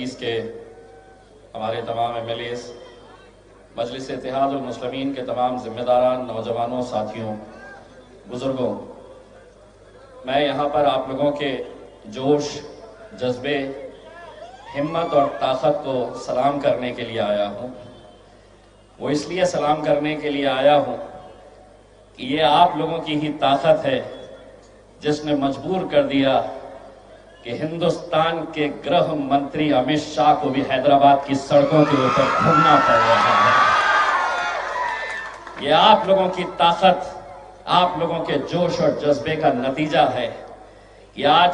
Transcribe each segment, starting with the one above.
तदरीस के हमारे तमाम MLAs, मजलिस इत्तेहादुल मुस्लिमीन के तमाम जिम्मेदारान, नौजवानों, साथियों, बुजुर्गों, मैं यहाँ पर आप लोगों के जोश, जज्बे, हिम्मत और ताकत को सलाम करने के लिए आया हूँ। वो इसलिए सलाम करने के लिए आया हूँ कि ये आप लोगों की ही ताकत है जिसने मजबूर कर दिया कि हिंदुस्तान के गृह मंत्री अमित शाह को भी हैदराबाद की सड़कों के ऊपर घूमना पड़ रहा है। ये आप लोगों की ताकत, आप लोगों के जोश और जज्बे का नतीजा है कि आज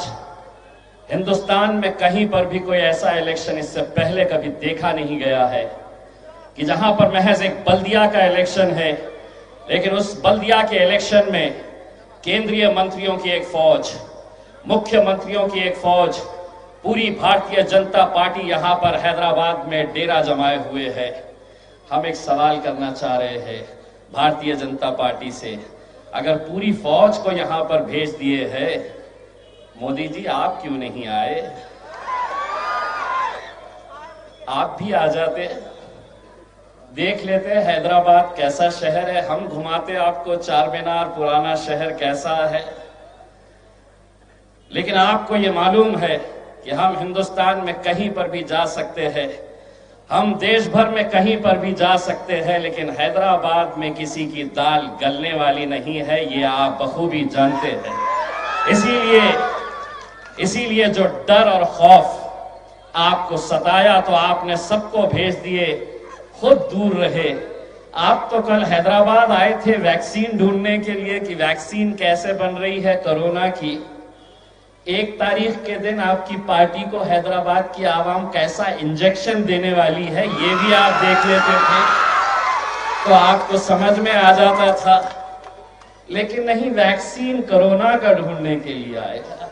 हिंदुस्तान में कहीं पर भी कोई ऐसा इलेक्शन इससे पहले कभी देखा नहीं गया है कि जहां पर महज एक बल्दिया का इलेक्शन है, लेकिन उस बल्दिया के इलेक्शन में केंद्रीय मंत्रियों की एक फौज, मुख्यमंत्रियों की एक फौज, पूरी भारतीय जनता पार्टी यहां पर हैदराबाद में डेरा जमाए हुए है। हम एक सवाल करना चाह रहे हैं भारतीय जनता पार्टी से, अगर पूरी फौज को यहां पर भेज दिए है, मोदी जी आप क्यों नहीं आए? आप भी आ जाते, देख लेते हैदराबाद कैसा शहर है, हम घुमाते आपको चार मीनार पुराना शहर कैसा है। लेकिन आपको ये मालूम है कि हम हिंदुस्तान में कहीं पर भी जा सकते हैं, हम देश भर में कहीं पर भी जा सकते हैं, लेकिन हैदराबाद में किसी की दाल गलने वाली नहीं है, ये आप बखूबी जानते हैं। इसीलिए जो डर और खौफ आपको सताया तो आपने सबको भेज दिए, खुद दूर रहे। आप तो कल हैदराबाद आए थे वैक्सीन ढूंढने के लिए कि वैक्सीन कैसे बन रही है कोरोना की। 1 तारीख के दिन आपकी पार्टी को हैदराबाद की आवाम कैसा इंजेक्शन देने वाली है ये भी आप देख लेते थे तो आपको समझ में आ जाता था। लेकिन नहीं, वैक्सीन कोरोना का ढूंढने के लिए आएगा।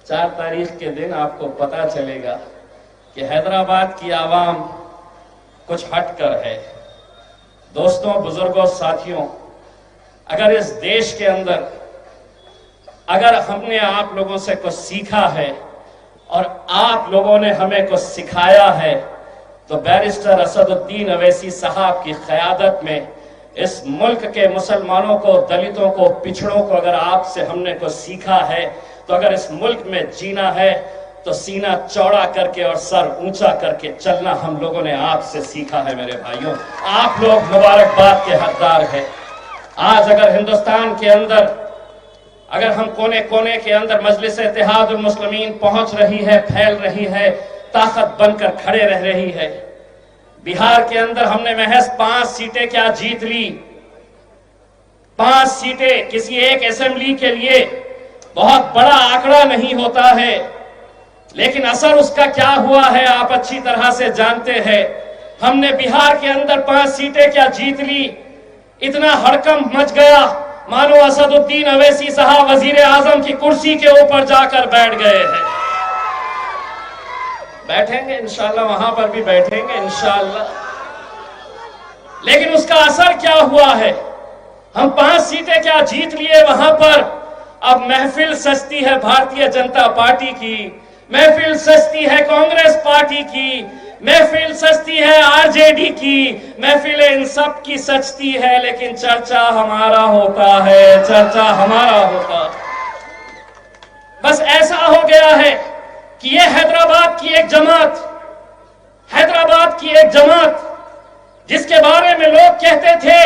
4 तारीख के दिन आपको पता चलेगा कि हैदराबाद की आवाम कुछ हटकर है। दोस्तों, बुजुर्गों, साथियों, अगर इस देश के अंदर अगर हमने आप लोगों से कुछ सीखा है और आप लोगों ने हमें कुछ सिखाया है तो बैरिस्टर असदुद्दीन अवैसी साहब की क़यादत में इस मुल्क के मुसलमानों को, दलितों को, पिछड़ों को अगर आपसे हमने कुछ सीखा है तो अगर इस मुल्क में जीना है तो सीना चौड़ा करके और सर ऊंचा करके चलना हम लोगों ने आपसे सीखा है। मेरे भाइयों, आप लोग मुबारकबाद के हकदार हैं। आज अगर हिंदुस्तान के अंदर, अगर हम कोने कोने के अंदर मजलिस इत्तेहादुल मुस्लिमीन पहुंच रही है, फैल रही है, ताकत बनकर खड़े रह रही है। बिहार के अंदर हमने महज 5 सीटें क्या जीत ली। 5 सीटें किसी एक असेंबली के लिए बहुत बड़ा आंकड़ा नहीं होता है, लेकिन असर उसका क्या हुआ है आप अच्छी तरह से जानते हैं। हमने बिहार के अंदर 5 सीटें क्या जीत ली, इतना हड़कंप मच गया मानो असदुद्दीन अवैसी साहब वजीर आजम की कुर्सी के ऊपर जाकर बैठ गए हैं। बैठेंगे इंशाल्लाह, वहां पर भी बैठेंगे इंशाल्लाह, लेकिन उसका असर क्या हुआ है? हम 5 सीटें क्या जीत लिए वहां पर, अब महफिल सजती है भारतीय जनता पार्टी की, महफिल सजती है कांग्रेस पार्टी की, महफिल सजती है आरजेडी की, महफिल इन सब की सजती है, लेकिन चर्चा हमारा होता है, चर्चा हमारा होता। बस ऐसा हो गया है कि ये हैदराबाद की एक जमात, हैदराबाद की एक जमात जिसके बारे में लोग कहते थे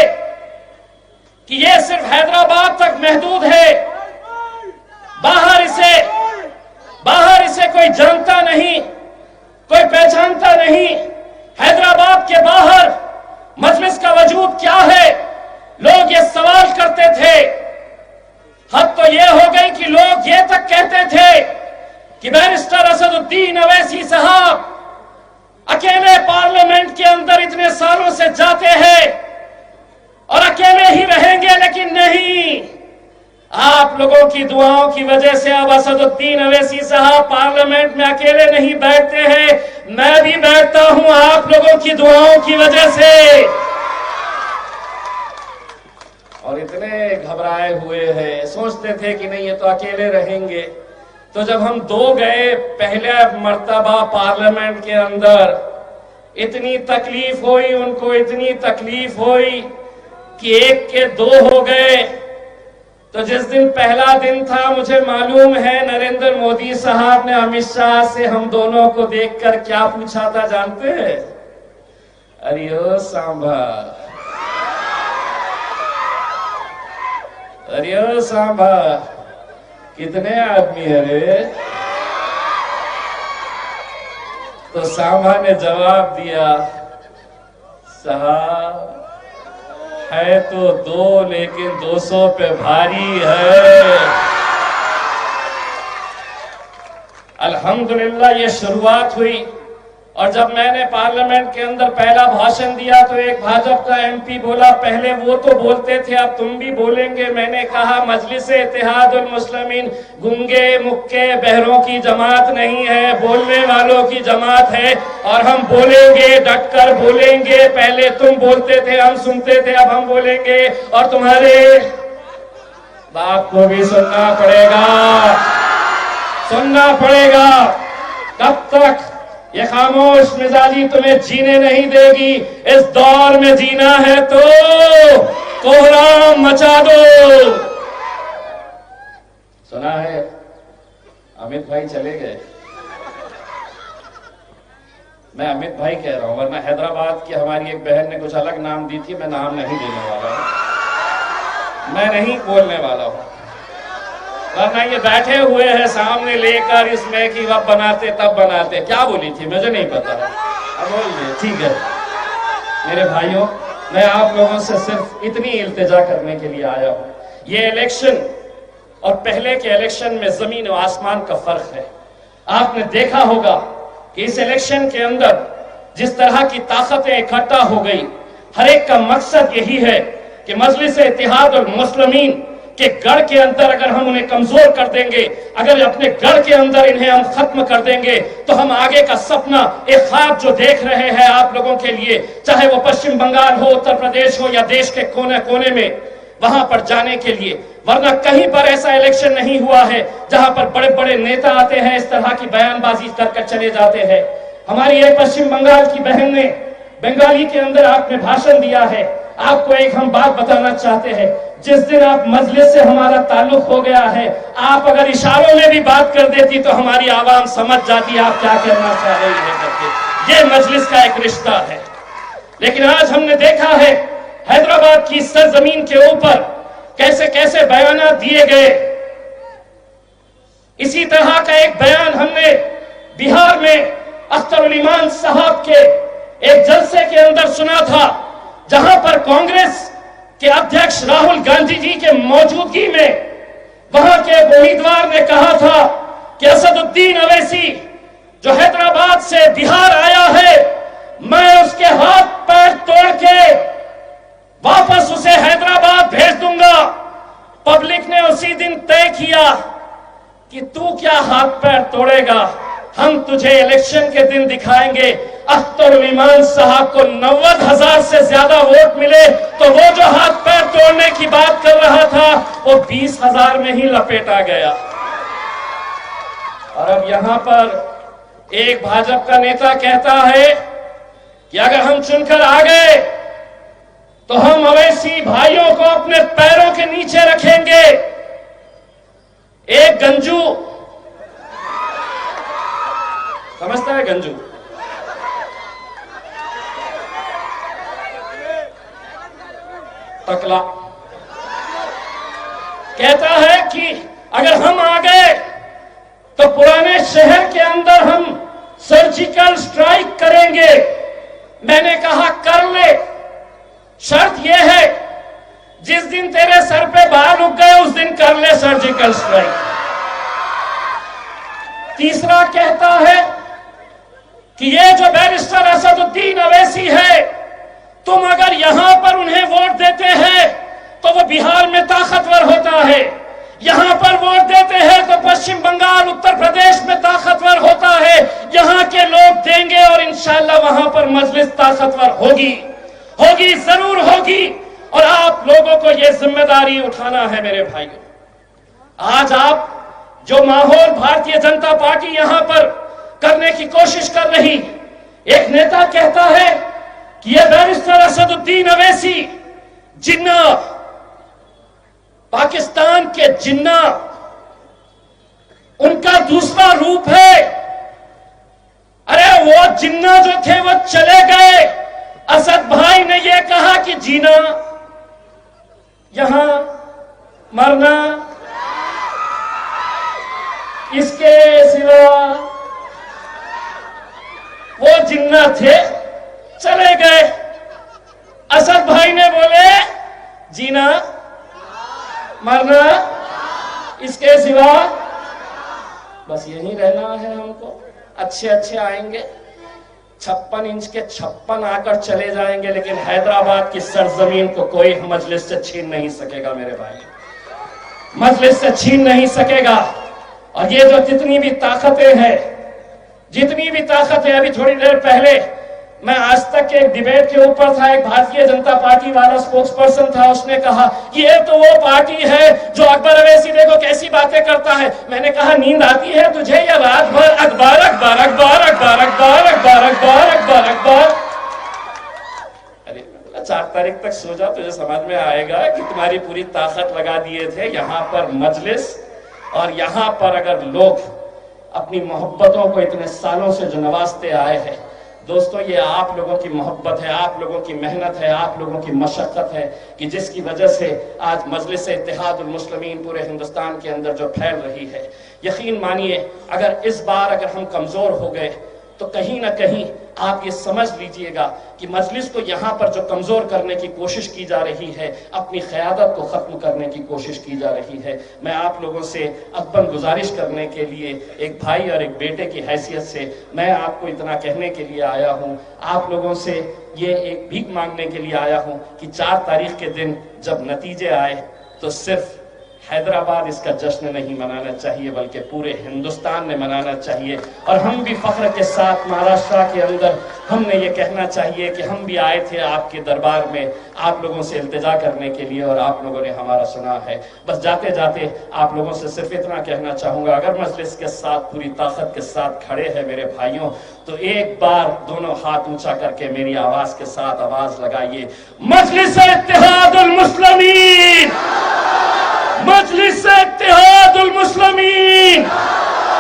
कि ये सिर्फ हैदराबाद तक महदूद है, बाहर इसे कोई जानता नहीं, कोई पहचानता नहीं। हैदराबाद के बाहर मजलिस का वजूद क्या है, लोग ये सवाल करते थे। हद तो ये हो गई कि लोग ये तक कहते थे कि बैरिस्टर असदुद्दीन अवैसी साहब अकेले पार्लियामेंट के अंदर इतने सालों से जाते हैं और अकेले ही रहेंगे, लेकिन नहीं, आप लोगों की दुआओं की वजह से अब असदुद्दीन अवैसी साहब पार्लियामेंट में अकेले नहीं बैठते हैं, मैं भी बैठता हूं आप लोगों की दुआओं की वजह से। और इतने घबराए हुए हैं, सोचते थे कि नहीं ये तो अकेले रहेंगे, तो जब हम दो गए पहले मर्तबा पार्लियामेंट के अंदर, इतनी तकलीफ हुई उनको, इतनी तकलीफ हुई कि एक के दो हो गए। तो जिस दिन पहला दिन था, मुझे मालूम है नरेंद्र मोदी साहब ने अमित शाह से हम दोनों को देखकर क्या पूछा था जानते हैं? अरे ओ सांभा, अरे ओ सांभा, कितने आदमी है रे? तो सांभा ने जवाब दिया, साहब है तो दो, लेकिन 200 पे भारी है। अल्हम्दुलिल्लाह ये शुरुआत हुई। और जब मैंने पार्लियामेंट के अंदर पहला भाषण दिया तो एक भाजपा का एमपी बोला, पहले वो तो बोलते थे अब तुम भी बोलेंगे। मैंने कहा मजलिस इत्तेहादुल मुस्लिमीन गूंगे मुक्के बहरों की जमात नहीं है, बोलने वालों की जमात है और हम बोलेंगे, डटकर बोलेंगे। पहले तुम बोलते थे, हम सुनते थे, अब हम बोलेंगे और तुम्हारे बात को भी सुनना पड़ेगा, सुनना पड़ेगा। कब तक ये खामोश मिजाजी तुम्हें जीने नहीं देगी। इस दौर में जीना है तो कोहराम मचा दो। सुना है अमित भाई चले गए, मैं अमित भाई कह रहा हूं, वरना हैदराबाद की हमारी एक बहन ने कुछ अलग नाम दी थी, मैं नाम नहीं देने वाला हूं, मैं नहीं बोलने वाला हूं। वरना ये बैठे हुए हैं सामने लेकर इसमें कि वह बनाते तब बनाते, क्या बोली थी मुझे नहीं पता, अब बोल दे। ठीक है मेरे भाइयों, मैं आप लोगों से सिर्फ इतनी इल्तिजा करने के लिए आया हूं। ये इलेक्शन और पहले के इलेक्शन में जमीन और आसमान का फर्क है। आपने देखा होगा कि इस इलेक्शन के अंदर जिस तरह की ताकतें इकट्ठा हो गई, हर एक का मकसद यही है कि मजलिस इत्तेहादुल मुस्लिमीन के गढ़ के अंदर अगर हम उन्हें कमजोर कर देंगे, अगर अपने गढ़ के अंदर इन्हें हम खत्म कर देंगे, तो हम आगे का सपना, एक ख्वाब जो देख रहे हैं आप लोगों के लिए, चाहे वो पश्चिम बंगाल हो, उत्तर प्रदेश हो या देश के कोने कोने में, वहां पर जाने के लिए। वरना कहीं पर ऐसा इलेक्शन नहीं हुआ है जहां पर बड़े बड़े नेता आते हैं, इस तरह की बयानबाजी करके चले जाते हैं। हमारी एक पश्चिम बंगाल की बहन ने बंगाली के अंदर आपने भाषण दिया है। आपको एक हम बात बताना चाहते हैं, जिस दिन आप मजलिस से हमारा ताल्लुक हो गया है, आप अगर इशारों में भी बात कर देती तो हमारी आवाम समझ जाती आप क्या कहना चाह रही है करके। ये मजलिस का एक रिश्ता है। लेकिन आज हमने देखा है हैदराबाद की सरजमीन के ऊपर कैसे कैसे बयान दिए गए। इसी तरह का एक बयान हमने बिहार में अख्तरुल ईमान साहब के एक जलसे के अंदर सुना था, जहां पर कांग्रेस के अध्यक्ष राहुल गांधी जी के मौजूदगी में वहां के उम्मीदवार ने कहा था कि असदुद्दीन अवैसी जो हैदराबाद से बिहार आया है, मैं उसके हाथ पैर तोड़ के वापस उसे हैदराबाद भेज दूंगा। पब्लिक ने उसी दिन तय किया कि तू क्या हाथ पैर तोड़ेगा, हम तुझे इलेक्शन के दिन दिखाएंगे। अख्तरुल ईमान साहब को 90,000 से ज्यादा वोट मिले, तो वो जो हाथ पैर तोड़ने की बात कर रहा था वो 20,000 में ही लपेटा गया। और अब यहां पर एक भाजपा का नेता कहता है कि अगर हम चुनकर आ गए तो हम अवैसी भाइयों को अपने पैरों के नीचे रखेंगे। एक गंजू, समझता है गंजू, टकला, कहता है कि अगर हम आ गए तो पुराने शहर के अंदर हम सर्जिकल स्ट्राइक करेंगे। मैंने कहा कर ले, शर्त यह है जिस दिन तेरे सर पे बाल उग गए उस दिन कर ले सर्जिकल स्ट्राइक। तीसरा कहता है कि ये जो बैरिस्टर असदुद्दीन अवैसी है, तुम अगर यहां पर उन्हें वोट देते हैं तो वो बिहार में ताकतवर होता है, यहां पर वोट देते हैं तो पश्चिम बंगाल, उत्तर प्रदेश में ताकतवर होता है। यहां के लोग देंगे और इंशाल्लाह वहां पर मजलिस ताकतवर होगी, होगी, जरूर होगी। और आप लोगों को यह जिम्मेदारी उठाना है मेरे भाइयों। आज आप जो माहौल भारतीय जनता पार्टी यहां पर करने की कोशिश कर रही। एक नेता कहता है कि यह बैरिस्टर असदुद्दीन अवैसी जिन्ना, पाकिस्तान के जिन्ना, उनका दूसरा रूप है। अरे वो जिन्ना जो थे वो चले गए। असद भाई ने यह कहा कि जीना, यहां मरना, इसके सिवा वो जिन्ना थे चले गए। असद भाई ने बोले जीना, मरना, इसके सिवा बस यही रहना है हमको। अच्छे अच्छे आएंगे, 56 इंच के 56 आकर चले जाएंगे, लेकिन हैदराबाद की सरजमीन को कोई मजलिस से छीन नहीं सकेगा मेरे भाई, मजलिस से छीन नहीं सकेगा। और ये जो जितनी भी ताकतें हैं, जितनी भी ताकत है, अभी थोड़ी देर पहले मैं आज तक के एक डिबेट के ऊपर था, एक भारतीय जनता पार्टी वाला स्पोक्स पर्सन था, उसने कहा ये तो वो पार्टी है जो अकबर अवैसी देखो कैसी बातें करता है। मैंने कहा नींद आती है तुझे या रात भर अखबार अखबार अखबार अखबार अखबार अखबार अखबार अखबार अखबार। अरे 4 तारीख तक सो जा, तुझे समझ में आएगा कि तुम्हारी पूरी ताकत लगा दिए थे यहां पर मजलिस। और यहां पर अगर लोग अपनी मोहब्बतों को इतने सालों से जो नवाजते आए हैं, दोस्तों ये आप लोगों की मोहब्बत है, आप लोगों की मेहनत है, आप लोगों की मशक्कत है कि जिसकी वजह से आज मजलिस इत्तेहादुल मुस्लिमीन पूरे हिंदुस्तान के अंदर जो फैल रही है। यकीन मानिए अगर इस बार अगर हम कमजोर हो गए तो कहीं ना कहीं आप ये समझ लीजिएगा कि मजलिस को यहाँ पर जो कमजोर करने की कोशिश की जा रही है, अपनी क़यादत को खत्म करने की कोशिश की जा रही है। मैं आप लोगों से अकबन गुजारिश करने के लिए, एक भाई और एक बेटे की हैसियत से मैं आपको इतना कहने के लिए आया हूँ, आप लोगों से ये एक भीख मांगने के लिए आया हूँ कि 4 तारीख के दिन जब नतीजे आए तो सिर्फ हैदराबाद इसका जश्न नहीं मनाना चाहिए बल्कि पूरे हिंदुस्तान ने मनाना चाहिए। और हम भी फख्र के साथ महाराष्ट्र के अंदर हमने ये कहना चाहिए कि हम भी आए थे आपके दरबार में आप लोगों से इल्तिजा करने के लिए और आप लोगों ने हमारा सुना है। बस जाते जाते आप लोगों से सिर्फ इतना कहना चाहूंगा, अगर मजलिस के साथ पूरी ताकत के साथ खड़े हैं मेरे भाइयों, तो एक बार दोनों हाथ ऊंचा करके मेरी आवाज के साथ आवाज लगाइए, मजलिस इत्तेहादुल मुस्लिमीन, मजलिस इत्तेहादुल मुस्लिमीन।